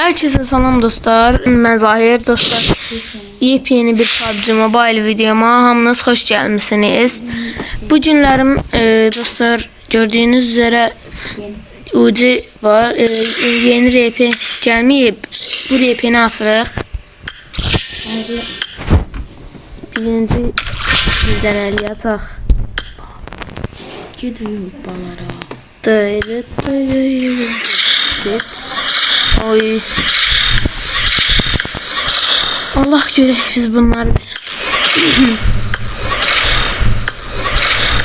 Herkese selam dostlar. Ben Zahir dostlar. Yepyeni bir PUBG Mobile videoma hamınız hoş gelmişsiniz. Bu günlerim dostlar gördüğünüz üzere UC var. Yeni RP gelmeyip bu RP'ni asırıq. Birinci bizden el yatak. Gidiyor balara. Dayı. Oy. Allah görək biz bunları.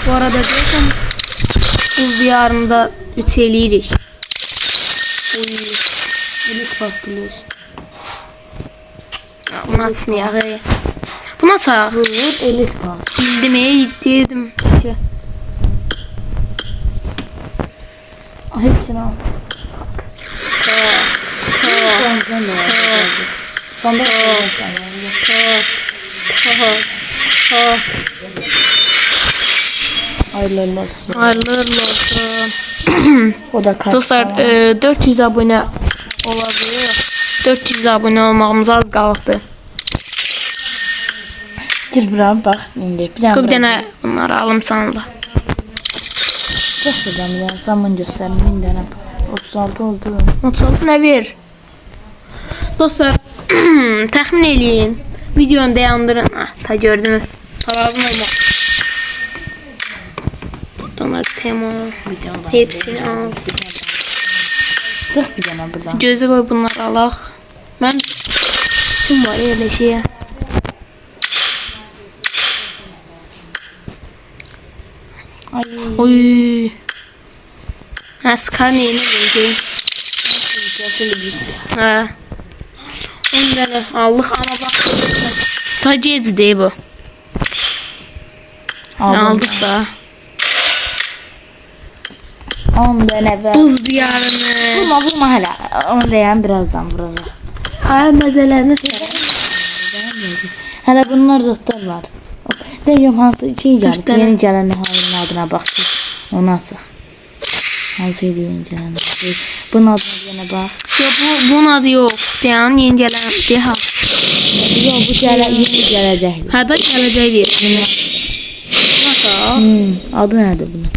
Bu arada deyəsəm buz diyarında 3 eləyirik. Oy. Elit bas plus. Bunu açmayaq. Bunu açaq. Vur elit bas. Bildim, dedim ki. Hepsini al. Sonda hayırlı olsun. Hayırlı olsun. O da kaç Dostlar 400 abone olabilir. 400 abone olmağımız az qaldı. Gir bura bak indi. Bir dənə bunları alım sana da. Çok güzel ya. Zaman gösterin 1000 tane. 36 oldu. 36 nə ver? Dostlar təxmin eləyin. Videonu dayandırın. Ta gördünüz. Lazım olmaz. Bunlar tema. Hepsini al. Çık bir tane buradan. Gözü var bunları alaq. Mən kim var elə şeyə? Ay. Oy. Skar neyini bildi? Ha. 10 tane aldık ama bak. Tacez değil bu. Aldık da. 10 tane ver. Buz diyarını. Vurma hala. Onu dayan birazdan vuralım. Ay mezelerini Hala bunlar zotlar var. Deyim hansı şey geldi. Yeni gelen hainin adına bak. Onu açıq. Hansı yeni gelen. Bunun adına yine bak. Yok bunun adı yok. Deyan yeni gelen deha. Yok bu yeni gelecek. Ha da geleceği değil. Nasıl? Adı nerede bunun?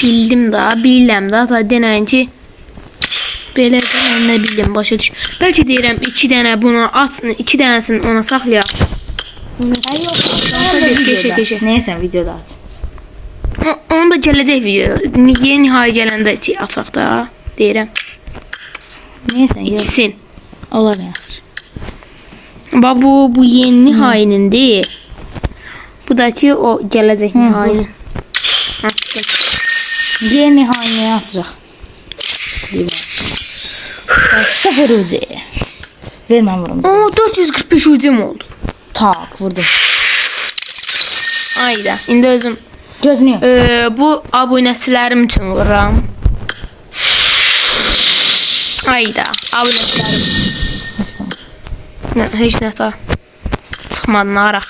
Bildim da ta denəyin ki belə mən də bildim başa düş. Bəlkə deyirəm 2 dənə bunu açsın, 2 dənəsini ona saxlayaq. Ay yok. Keşə. Neyse videoda aç. Onu da gələcək video. Yeni nihai gələndə açaq da deyirəm. Neyse yok. İçsin. Olar yaxşı. Bax bu yeni nihainin deyil. Bu da ki o gələcək nihainin. Yeni haini açırıq. Sıfır ucu. Ver mən vurum. 445 ucum oldu. Tak vurdum. Ayda. İndi özüm Gözünü. bu abunəçilərim üçün vururam. Ayda. Abunəçilərim. Heç nə ta. Çıxmadı naraq.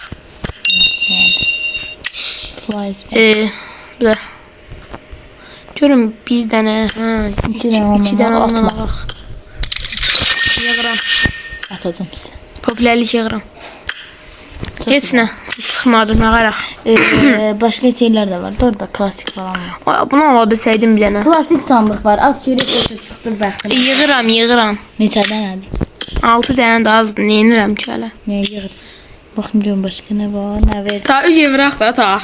Slice. Bir də. Görün bir dənə. İki dənə ondan atma. alaq. Yığıram. Atacağım size. Popülərlik yığıram. Heç nə. Çıxmadı nağaraq. Başka şeyler de var. Orada klasik falan var. Bunu ala bilsəydim bir dənə. Klasik sandık var. Az şöyle kötü çıktı bəxtim. Yığıram. Neçədən hadi? 6 dənə də azdır. Neyinirəm ki hələ? Ne yığırsın? Bakın görün başka ne var. Ne ver? Ta üç evraq da ta.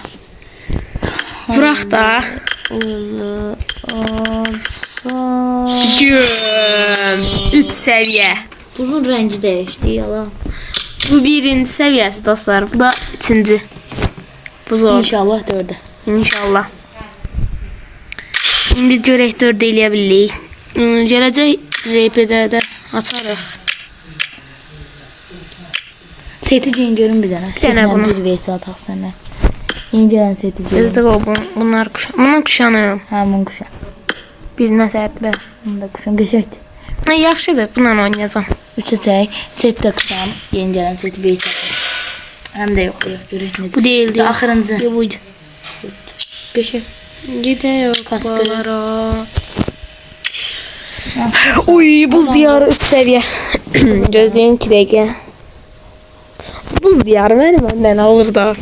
Vuraq da. Güm. 3 səviyyə. Buzun rengi değişti yalan. Bu birinci səviyyəsi dostlar. Bu da ikinci. Bu zor. İnşallah 4'e. İnşallah. İndi görək 4 eləyə bilirik. Gələcək RP-də də açarıq. Seti ceyin görün bir tane. Dene bunu. Bir vs atak sana. Yeni gelen seti ceyin. Bizdə o bunlar kuşan. Bunun kuşanı. Ha bunun kuşan. Birinə tərtibə. Bunu da kuşan. Geçekti. Yaxşıdır. Bununla oynayacağam. 3'e çek. Set de kuşan. Yeni gelen seti vs atak. Hem de yok görək necə. Bu değildi. Axırıncı. Bu buydu. Geçek. Gidiyor Kaskı. balara. Uy buz diyarı 3 seviye. Gözleyin 2 dakika. Buz diyarı benden alır da.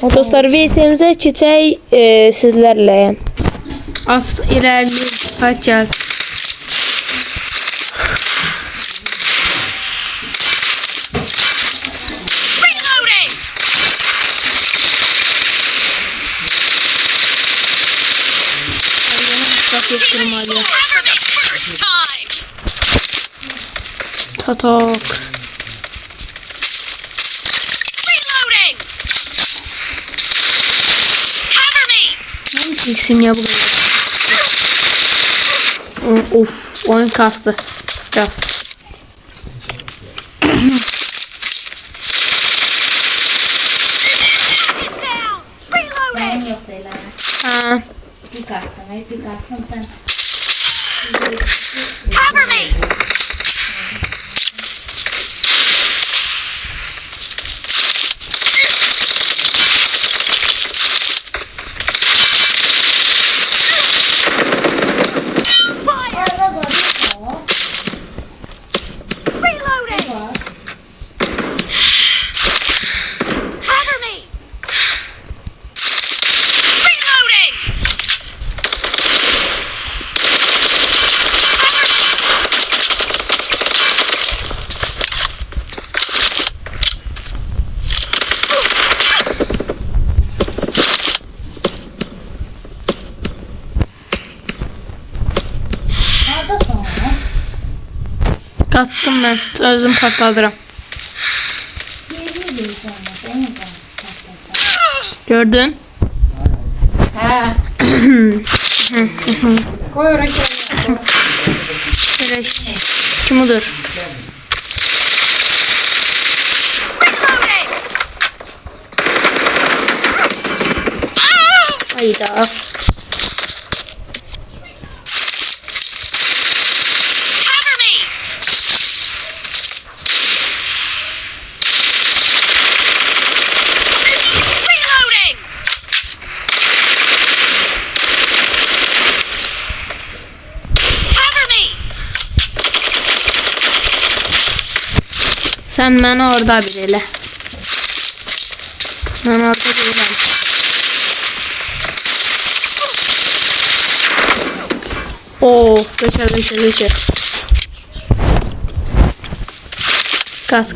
Dostlar VS'mize keçək sizlərlə. Az ilerleyip hadi gel. Reloading! Bak yaptırmalıyım. Cover me first time! Tatok. Reloading! Cover me! X'im ya bu kadar. Of oyun kastı. Biraz. Down! Reloading! Yok değil ha. Ha. Bir karttan, bir karttan sen. Cover me! Reloading! Cover me! Reloading! Nerede sonra? Kaçtım ben. Özüm patladıram. Yeri değil sonra. Sen yapalım. Gördün? Ha. Şöyle şumudur. Reloading! Hayda. Cover me! Reloading! Cover me! Sen beni orada bir elə. Ben orada değilim. Oo, geçer. Kas.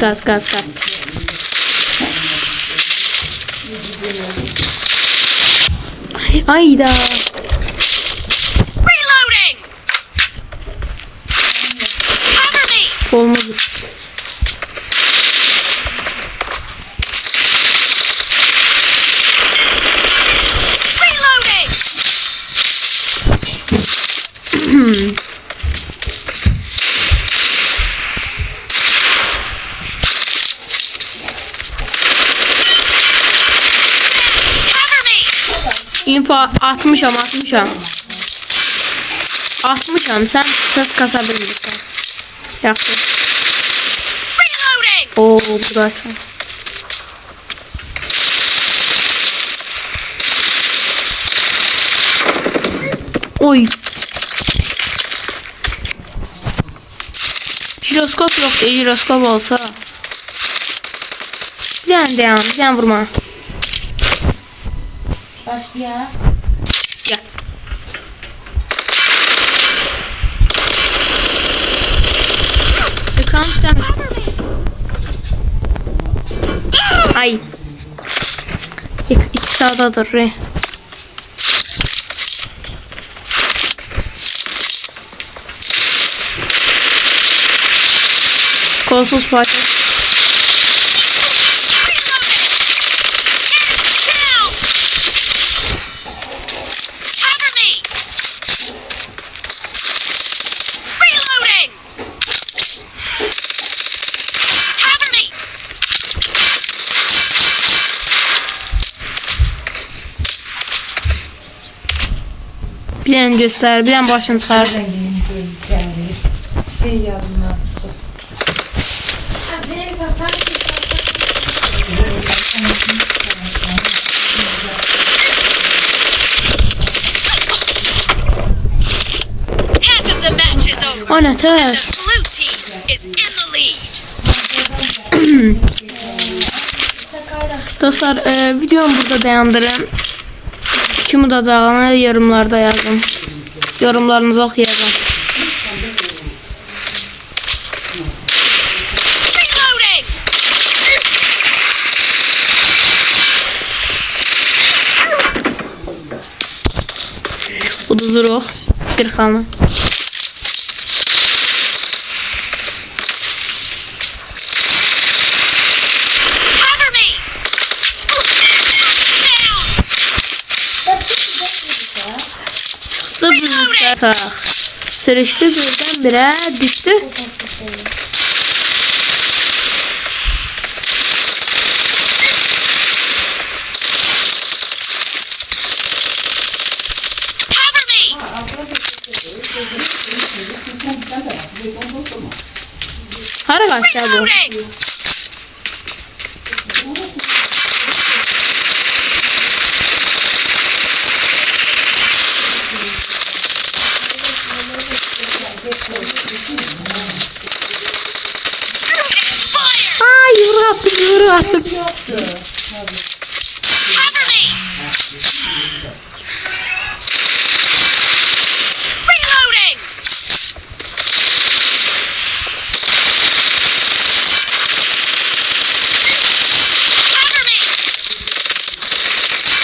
Hayda. Reloading! Cover me! Olmadı. Reloading! Cover me! Info 60'am. 60'am. Sen ses kasabilirsin. Yaxşı. Reloading! Oo, burası. Oy. Jiroskop yok değil, jiroskop olsa. Bir tane vurma. Başlaya. Gel. Ekran tükenir. Ay. İki sağdadır. Re. Kolsuz Fatih. Down! Cover me! Reloading! Cover me! Bir tane göster, bir tane başını çıkar. Şey yazma. O ne tər? The blue team is in the lead. Dostlar, videomu burada dayandırın. Kim udacağını yorumlarda yazın. Yorumlarınızı oxuyacağım. Reloading. Uduzuruq bir xanı. Cover me. Down. Sıxdı bizi sağ. Sürüşdü birdən-birə düşdü. Cover me. Hara qaçdı bu? Reloading. Fire. Ay, yumruq attım. Cover me. Reloading. Cover me.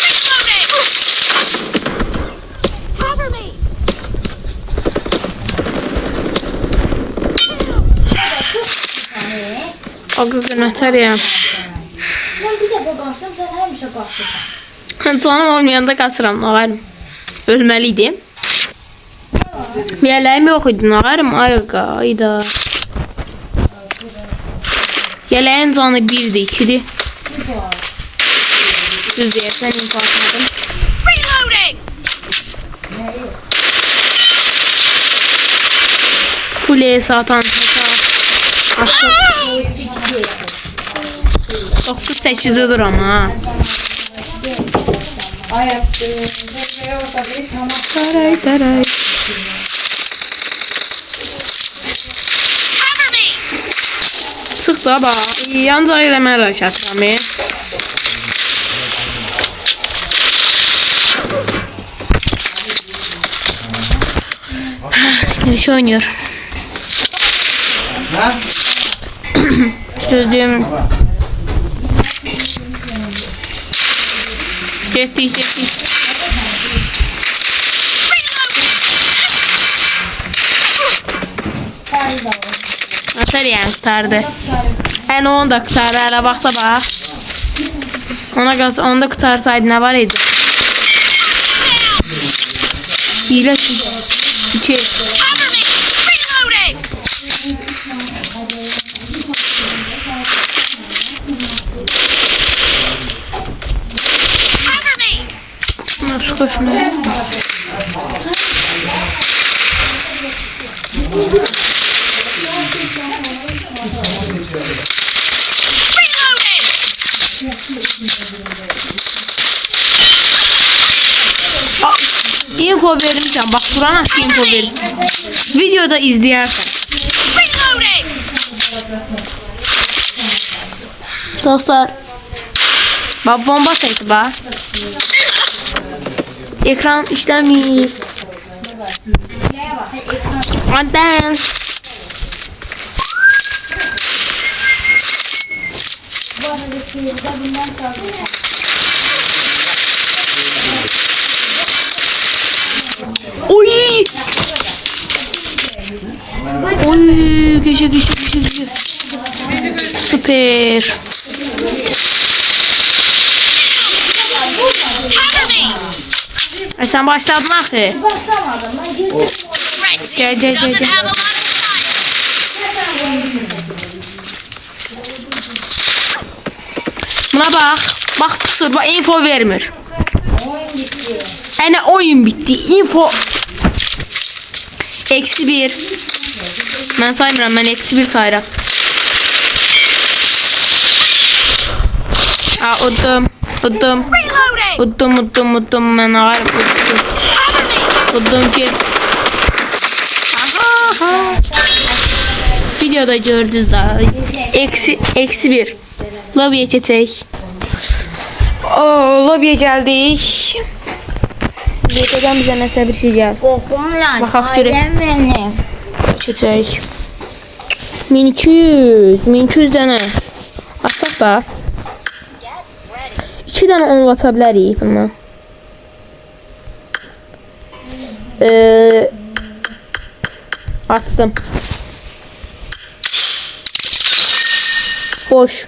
Reloading. Cover me. O qıqınətər ya. Ben bir de bakarsam sen her bir şey kaçtın. Canım olmayanda qaçıram, ağarım. Ölməliydim. Yələyim yox idi, ağarım. Ay qayda. Yələyin canı 1-dir, 2-dir. Düz deyəsən, info atmadım. Reloading. Full ES atan təkə. 9-8'i dur ama. Taray taray. Cover me. Sıx da bax. Yancaq eləmə rəşətrəmi. Neşə oynuyor? Gözlüğüm. Getdik. Nasıl yani kurtardı? Yani onu da kurtardı. Hele bak da bak. Onu da kurtarsaydı ne var idi? Hile. İki. Cover me. Reloading. Cover me. Nasıl koşmuyor? Reloading. Info vermişim. Bak Kur'an aşkı info verim. Videoda izleyersen. Reloading. Dostlar. Bak bomba çekti bak. Ekran işlemiyor. Anten. Oy! Oy! Geçe. Süper. Cover me. Ay sen başladın axı. Red team Gel. doesn't have a lot of time. Buna bak. Bak pusur. Bak info vermir. Yani oyun bitti. Info. -1. Ben saymıram. Ben -1 sayıram. Aa udum. Reloading. Udum. Ben ağarım. Udum ki. Aha. Videoda gördünüz da. Eksi bir. Lobby'ye geçək. Lobby'ye geldik. Lobby'den bize mesela bir şey geldi. Qoxumla. Baxaq görək. Benim. Geçək. 1200 dənə. Açaq da. 2 dənə 10 ata bilərik bundan. Açdım. Boş.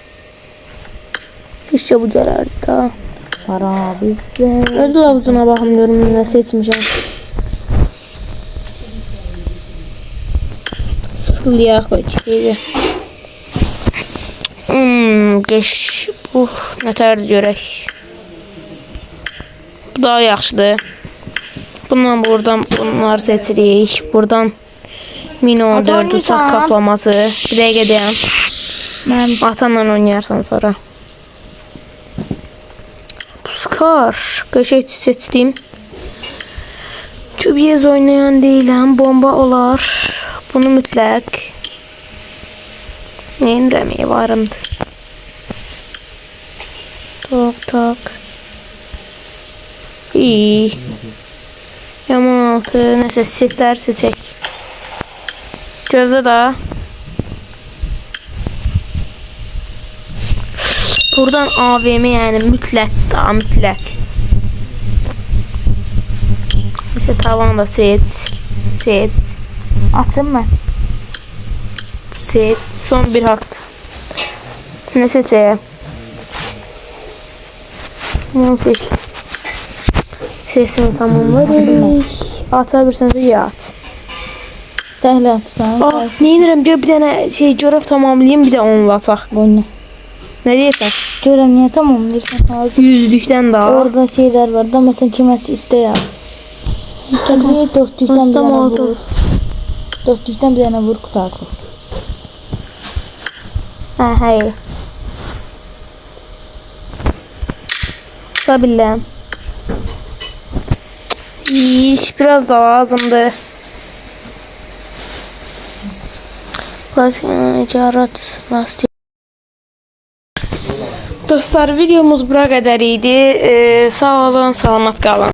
İşte bu gələrdi da. Para bizde. Ödül havuzuna baxım görüm nə seçmişəm. Sıfırlayaq qoy çıxıydı. Geç. Nətərdir görək. Bu daha yaxşıdır. Bundan buradan bunları seçirik. Buradan Mini 14 uçaq kaplaması. Bir dəqiqə deyəm. Mən Atanla oynayarsan sonra. Puskar. Qəşəng seçdim. Kübiyez oynayan deyiləm. Bomba olar. Bunu mütləq. Neyin rəmiyi varımdır. Tak. İyi. Yaman altı. Nəsə setlər seçək. Gözlə da. Buradan AVM yani mütləq da mütləq. İşte tavan da seç. açım mı? Seç. Son bir hak. Ne seçeyim? Ne seç? Sesimi tamamladık. Atabilirsiniz iyi at. Dəhl atsan. Neyinirəm? Gör bir dənə şey görəv tamamlayayım, bir də onunla ataq. Oyna. Ne deyirsən? Görəm niyə tamamlayırsan? Hazır. Yüzlükdən daha. Orada şeyler var da mesela kiməsi istəyər. Tabii dörtlükdən bir dənə vur. Dörtlükdən bir dənə vur qutarsın. Hayır. Sabilləm. İş biraz da lazımdı. Ticaret lastik. Dostlar videomuz bura qədər idi. Sağ olun, salamat qalın.